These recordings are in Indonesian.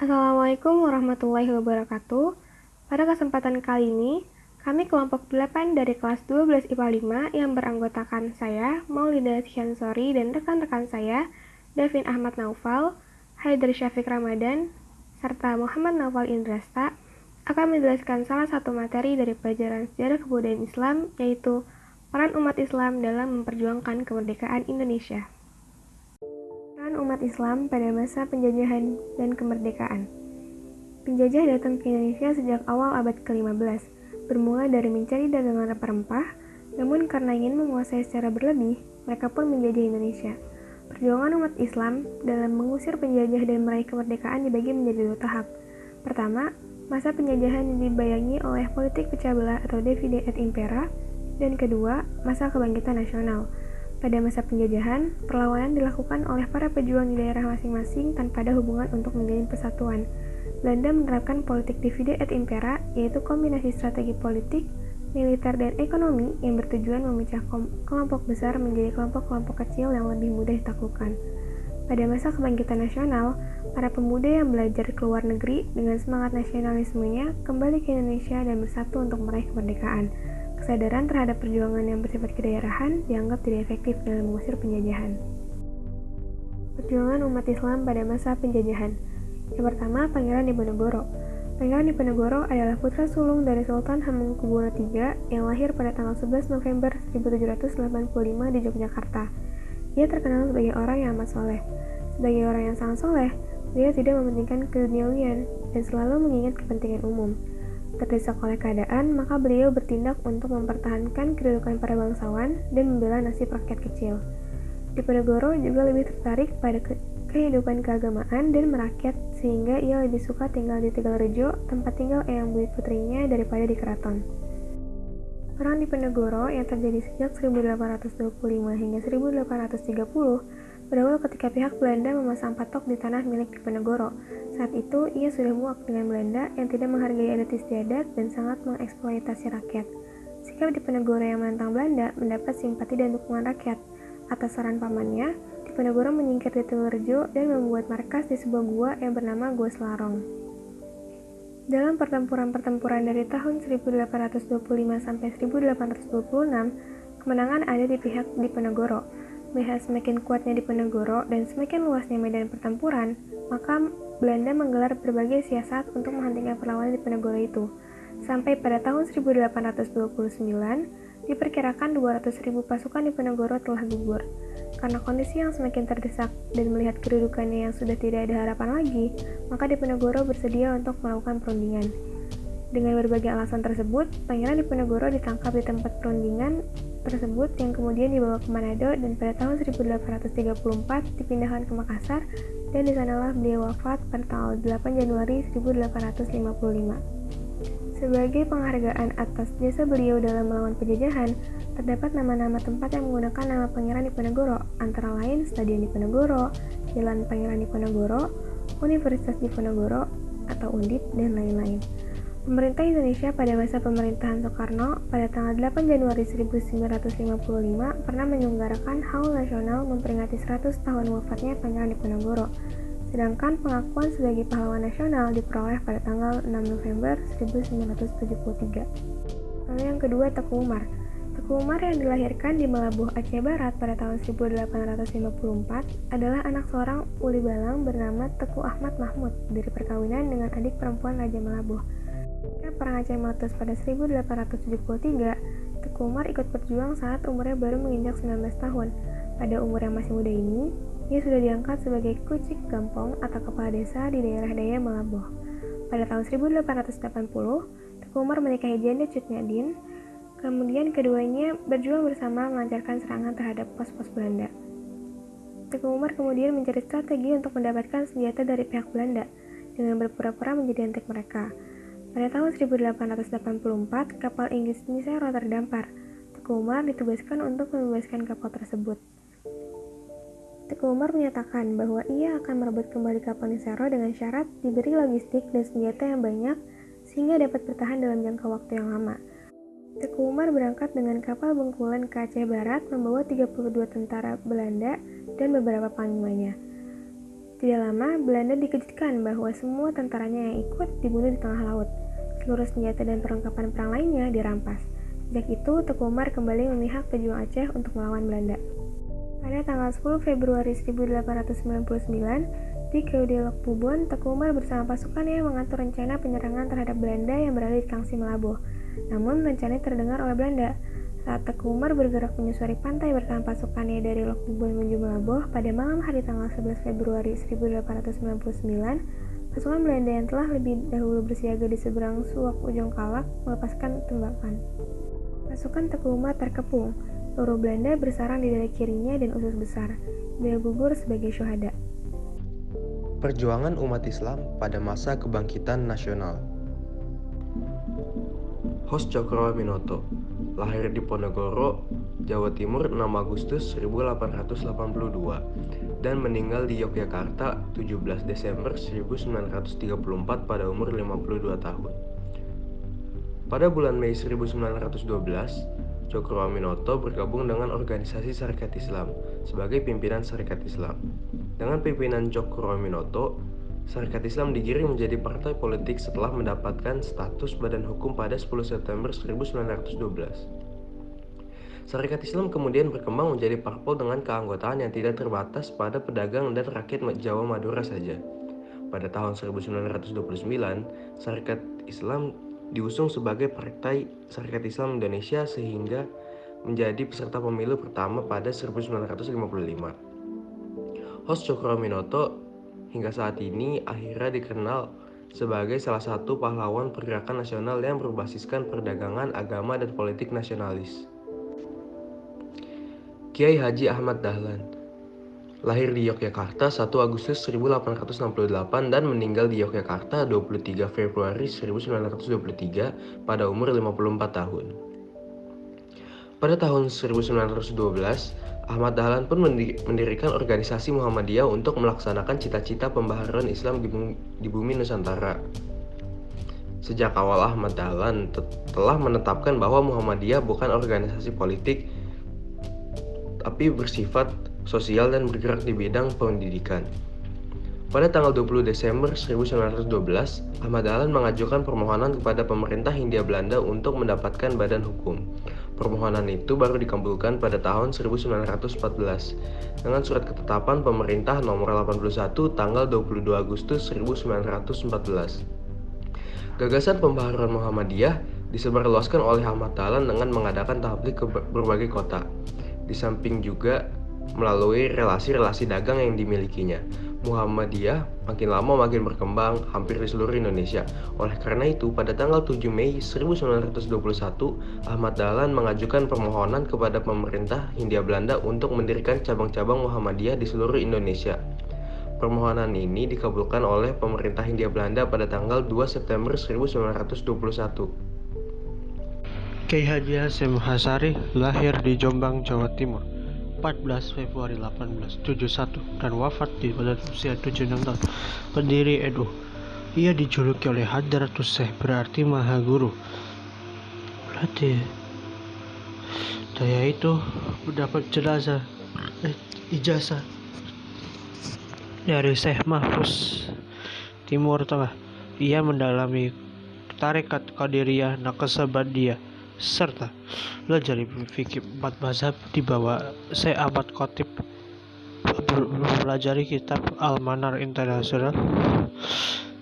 Assalamualaikum warahmatullahi wabarakatuh. Pada kesempatan kali ini, kami kelompok 8 dari kelas 12 IPA 5 yang beranggotakan saya, Maulida Syansori, dan rekan-rekan saya, Davin Ahmad Naufal, Haidar Syafiq Ramadan, serta Muhammad Naufal Indrasta, akan menjelaskan salah satu materi dari pelajaran sejarah kebudayaan Islam, yaitu peran umat Islam dalam memperjuangkan kemerdekaan Indonesia. Peran umat Islam pada masa penjajahan dan kemerdekaan. Penjajah datang ke Indonesia sejak awal abad ke-15, bermula dari mencari dagangan rempah-rempah, namun karena ingin menguasai secara berlebih, mereka pun menjajah Indonesia. Perjuangan umat Islam dalam mengusir penjajah dan meraih kemerdekaan dibagi menjadi dua tahap. Pertama, masa penjajahan yang dibayangi oleh politik pecah belah atau divide et impera, dan kedua, masa kebangkitan nasional. Pada masa penjajahan, perlawanan dilakukan oleh para pejuang di daerah masing-masing tanpa ada hubungan untuk menjalin persatuan. Belanda menerapkan politik divide et impera, yaitu kombinasi strategi politik, militer, dan ekonomi yang bertujuan memecah kelompok besar menjadi kelompok-kelompok kecil yang lebih mudah ditaklukkan. Pada masa kebangkitan nasional, para pemuda yang belajar ke luar negeri dengan semangat nasionalismenya kembali ke Indonesia dan bersatu untuk meraih kemerdekaan. Kesadaran terhadap perjuangan yang bersifat kedaerahan dianggap tidak efektif dalam mengusir penjajahan. Perjuangan umat Islam pada masa penjajahan. Yang pertama, Pangeran Diponegoro. Pangeran Diponegoro adalah putra sulung dari Sultan Hamengkubuwono III yang lahir pada tanggal 11 November 1785 di Yogyakarta. Ia terkenal sebagai orang yang amat soleh. Sebagai orang yang sangat soleh, beliau tidak mementingkan keduniawian dan selalu mengingat kepentingan umum. Terdesak oleh keadaan, maka beliau bertindak untuk mempertahankan kedudukan para bangsawan dan membela nasib rakyat kecil. Diponegoro juga lebih tertarik pada kehidupan keagamaan dan merakyat, sehingga ia lebih suka tinggal di Tegalrejo, tempat tinggal Eyang Buyut putrinya, daripada di keraton. Perang Diponegoro yang terjadi sejak 1825 hingga 1830 berawal ketika pihak Belanda memasang patok di tanah milik Diponegoro. Saat itu, ia sudah muak dengan Belanda yang tidak menghargai adat istiadat dan sangat mengeksploitasi rakyat. Sikap Diponegoro yang menentang Belanda mendapat simpati dan dukungan rakyat. Atas saran pamannya, Diponegoro menyingkir di Tegalrejo dan membuat markas di sebuah gua yang bernama Gua Selarong. Dalam pertempuran-pertempuran dari tahun 1825 sampai 1826, kemenangan ada di pihak Diponegoro. Melihat semakin kuatnya Diponegoro dan semakin luasnya medan pertempuran, maka Belanda menggelar berbagai siasat untuk menghentikan perlawanan Diponegoro itu. Sampai pada tahun 1829, diperkirakan 200.000 pasukan Diponegoro telah gugur. Karena kondisi yang semakin terdesak dan melihat kedudukannya yang sudah tidak ada harapan lagi, maka Diponegoro bersedia untuk melakukan perundingan. Dengan berbagai alasan tersebut, Pangeran Diponegoro ditangkap di tempat perundingan tersebut yang kemudian dibawa ke Manado dan pada tahun 1834 dipindahkan ke Makassar dan di sanalah beliau wafat pada tanggal 8 Januari 1855. Sebagai penghargaan atas jasa beliau dalam melawan penjajahan, terdapat nama-nama tempat yang menggunakan nama Pangeran Diponegoro, antara lain Stadion Diponegoro, Jalan Pangeran Diponegoro, Universitas Diponegoro atau Undip, dan lain-lain. Pemerintah Indonesia pada masa pemerintahan Soekarno pada tanggal 8 Januari 1955 pernah menyelenggarakan Haul Nasional memperingati 100 tahun wafatnya Pangeran Diponegoro. Sedangkan pengakuan sebagai pahlawan nasional diperoleh pada tanggal 6 November 1973. Lalu yang kedua, Teku Umar. Teku Umar yang dilahirkan di Meulaboh, Aceh Barat pada tahun 1854 adalah anak seorang uli balang bernama Teku Ahmad Mahmud dari perkawinan dengan adik perempuan Raja Meulaboh. Ketika Perang Aceh meletus pada 1873, Teku Umar ikut berjuang saat umurnya baru menginjak 19 tahun. Pada umur yang masih muda ini, ia sudah diangkat sebagai Kucik Gampong atau kepala desa di daerah Daya Meulaboh. Pada tahun 1880, Teku Umar menikahi Janda Cut Nyadin. Kemudian keduanya berjuang bersama melancarkan serangan terhadap pos-pos Belanda. Teku Umar kemudian mencari strategi untuk mendapatkan senjata dari pihak Belanda dengan berpura-pura menjadi antek mereka. Pada tahun 1884, kapal Inggris Nisero terdampar. Teku Umar ditugaskan untuk membebaskan kapal tersebut. Teku Umar menyatakan bahwa ia akan merebut kembali kapal Nisero dengan syarat diberi logistik dan senjata yang banyak sehingga dapat bertahan dalam jangka waktu yang lama. Teku Umar berangkat dengan kapal Bengkulen ke Aceh Barat membawa 32 tentara Belanda dan beberapa panglimanya. Tidak lama, Belanda dikejutkan bahwa semua tentaranya yang ikut dibunuh di tengah laut. Seluruh senjata dan perlengkapan perang lainnya dirampas. Sejak itu, Teku Umar kembali memihak pejuang Aceh untuk melawan Belanda. Pada tanggal 10 Februari 1899, di Keudi Lekpubon, Teku Umar bersama pasukannya mengatur rencana penyerangan terhadap Belanda yang berada di Kangsi Malabo. Namun, rencana terdengar oleh Belanda. Saat Teku Umar bergerak menyusuri pantai bersama pasukannya dari Lekpubon menuju Malabo, pada malam hari tanggal 11 Februari 1899, pasukan Belanda yang telah lebih dahulu bersiaga di seberang Suak Ujung Kalak melepaskan tembakan. Pasukan Teku Umar terkepung. Peluru Belanda bersarang di dada kirinya dan usus besar. Beliau gugur sebagai syuhada. Perjuangan umat Islam pada masa kebangkitan nasional. Hos Cokroaminoto lahir di Ponorogo, Jawa Timur 6 Agustus 1882 dan meninggal di Yogyakarta 17 Desember 1934 pada umur 52 tahun. Pada bulan Mei 1912, Cokroaminoto bergabung dengan organisasi Sarekat Islam sebagai pimpinan Sarekat Islam. Dengan pimpinan Cokroaminoto, Sarekat Islam digiring menjadi partai politik setelah mendapatkan status badan hukum pada 10 September 1912. Sarekat Islam kemudian berkembang menjadi parpol dengan keanggotaan yang tidak terbatas pada pedagang dan rakyat Jawa Madura saja. Pada tahun 1929, Sarekat Islam diusung sebagai Partai Sarekat Islam Indonesia sehingga menjadi peserta pemilu pertama pada 1955. Hos Cokroaminoto hingga saat ini akhirnya dikenal sebagai salah satu pahlawan pergerakan nasional yang berbasiskan perdagangan, agama, dan politik nasionalis. Kiai Haji Ahmad Dahlan lahir di Yogyakarta 1 Agustus 1868 dan meninggal di Yogyakarta 23 Februari 1923 pada umur 54 tahun. Pada tahun 1912, Ahmad Dahlan pun mendirikan organisasi Muhammadiyah untuk melaksanakan cita-cita pembaharuan Islam di bumi Nusantara. Sejak awal Ahmad Dahlan telah menetapkan bahwa Muhammadiyah bukan organisasi politik, tapi bersifat sosial dan bergerak di bidang pendidikan. Pada tanggal 20 Desember 1912, Ahmad Dahlan mengajukan permohonan kepada pemerintah Hindia Belanda untuk mendapatkan badan hukum. Permohonan itu baru dikabulkan pada tahun 1914 dengan surat ketetapan pemerintah nomor 81 tanggal 22 Agustus 1914. Gagasan pembaharuan Muhammadiyah disebarluaskan oleh Ahmad Dahlan dengan mengadakan tabligh ke berbagai kota, di samping juga melalui relasi-relasi dagang yang dimilikinya. Muhammadiyah makin lama makin berkembang hampir di seluruh Indonesia. Oleh karena itu, pada tanggal 7 Mei 1921, Ahmad Dahlan mengajukan permohonan kepada pemerintah Hindia Belanda untuk mendirikan cabang-cabang Muhammadiyah di seluruh Indonesia. Permohonan ini dikabulkan oleh pemerintah Hindia Belanda pada tanggal 2 September 1921. Kiai Haji Hasyim Hasyari lahir di Jombang, Jawa Timur 14 Februari 1871 dan wafat di pada usia 76 tahun. Pendiri NU. Ia dijuluki oleh Hadratus Syekh, berarti Maha Guru. Berarti saya itu mendapat ijazah dari Syekh Mahfuz Timur Tengah. Ia mendalami tarekat Qadiriyah, Naqsabandiyah serta belajar fikih 4 mazhab di bawah Syekh Ahmad Khatib, mempelajari kitab Al-Manar Internasional.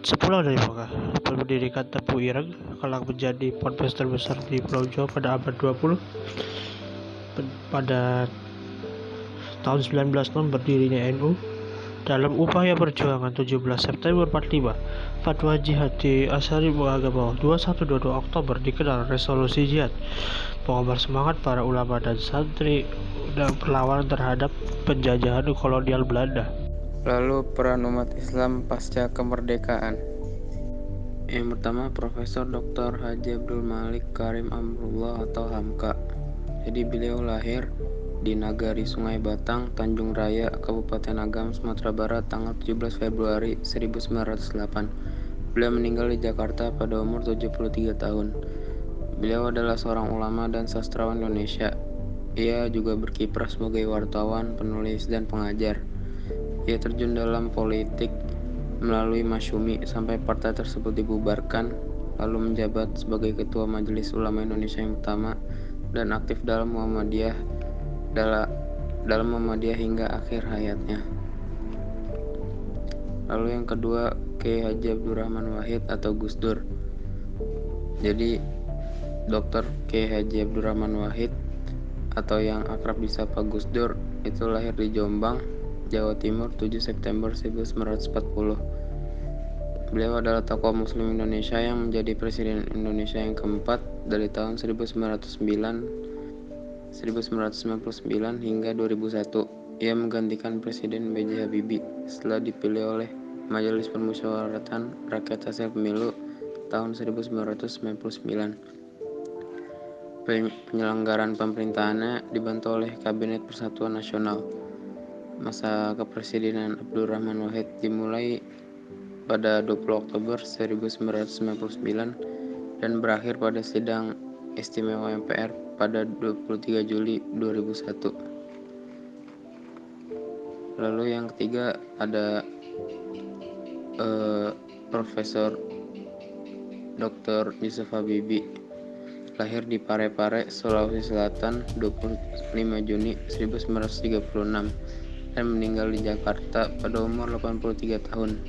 Sepulang dari Mekah, mendirikan Tebu Ireng, kelak menjadi ponpes terbesar di Pulau Jawa pada abad 20. Pada tahun 1906 berdirinya NU. Dalam upaya perjuangan 17 September 45, fatwa jihad di Asyari menganggap bahwa 21-22 Oktober dikenal resolusi jihad, pengobar semangat para ulama dan santri dan perlawanan terhadap penjajahan kolonial Belanda. Lalu peran umat Islam pasca kemerdekaan. Yang pertama, Profesor Dr. Haji Abdul Malik Karim Amrullah atau Hamka. Jadi beliau lahir di Nagari Sungai Batang, Tanjung Raya, Kabupaten Agam, Sumatera Barat tanggal 17 Februari 1908. Beliau meninggal di Jakarta pada umur 73 tahun. Beliau adalah seorang ulama dan sastrawan Indonesia. Ia juga berkiprah sebagai wartawan, penulis, dan pengajar. Ia terjun dalam politik melalui Masyumi sampai partai tersebut dibubarkan, lalu menjabat sebagai Ketua Majelis Ulama Indonesia yang pertama dan aktif dalam Muhammadiyah hingga akhir hayatnya. Lalu yang kedua, Kiai Haji Abdurrahman Wahid atau Gus Dur. Jadi Dr. Kiai Haji Abdurrahman Wahid atau yang akrab disapa Gus Dur itu lahir di Jombang, Jawa Timur 7 September 1940. Beliau adalah tokoh muslim Indonesia yang menjadi presiden Indonesia yang keempat dari tahun 1999 hingga 2001. Ia menggantikan Presiden B.J. Habibie setelah dipilih oleh Majelis Permusyawaratan Rakyat hasil pemilu tahun 1999. Penyelenggaraan pemerintahannya dibantu oleh Kabinet Persatuan Nasional. Masa kepresidenan Abdurrahman Wahid dimulai pada 20 Oktober 1999 dan berakhir pada sidang istimewa MPR pada 23 Juli 2001. Lalu yang ketiga ada Profesor Dr. Yusuf Habibie, lahir di Parepare, Sulawesi Selatan 25 Juni 1936 dan meninggal di Jakarta pada umur 83 tahun.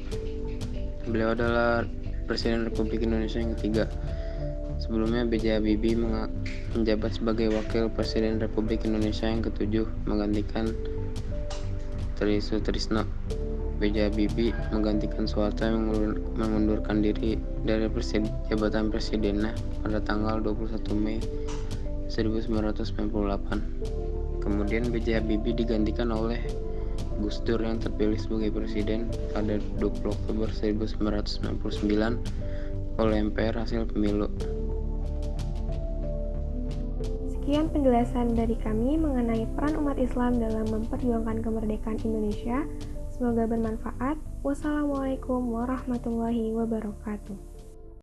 Beliau adalah Presiden Republik Indonesia yang ketiga. Sebelumnya B.J. Habibie menjabat sebagai Wakil Presiden Republik Indonesia yang ketujuh menggantikan Tri Sutrisno. B.J. Habibie menggantikan Soeharto yang mengundurkan diri dari jabatan presidennya pada tanggal 21 Mei 1998. Kemudian B.J. Habibie digantikan oleh Gus Dur yang terpilih sebagai presiden pada 20 Oktober 1999 oleh MPR hasil pemilu. Sekian penjelasan dari kami mengenai peran umat Islam dalam memperjuangkan kemerdekaan Indonesia. Semoga bermanfaat. Wassalamualaikum warahmatullahi wabarakatuh.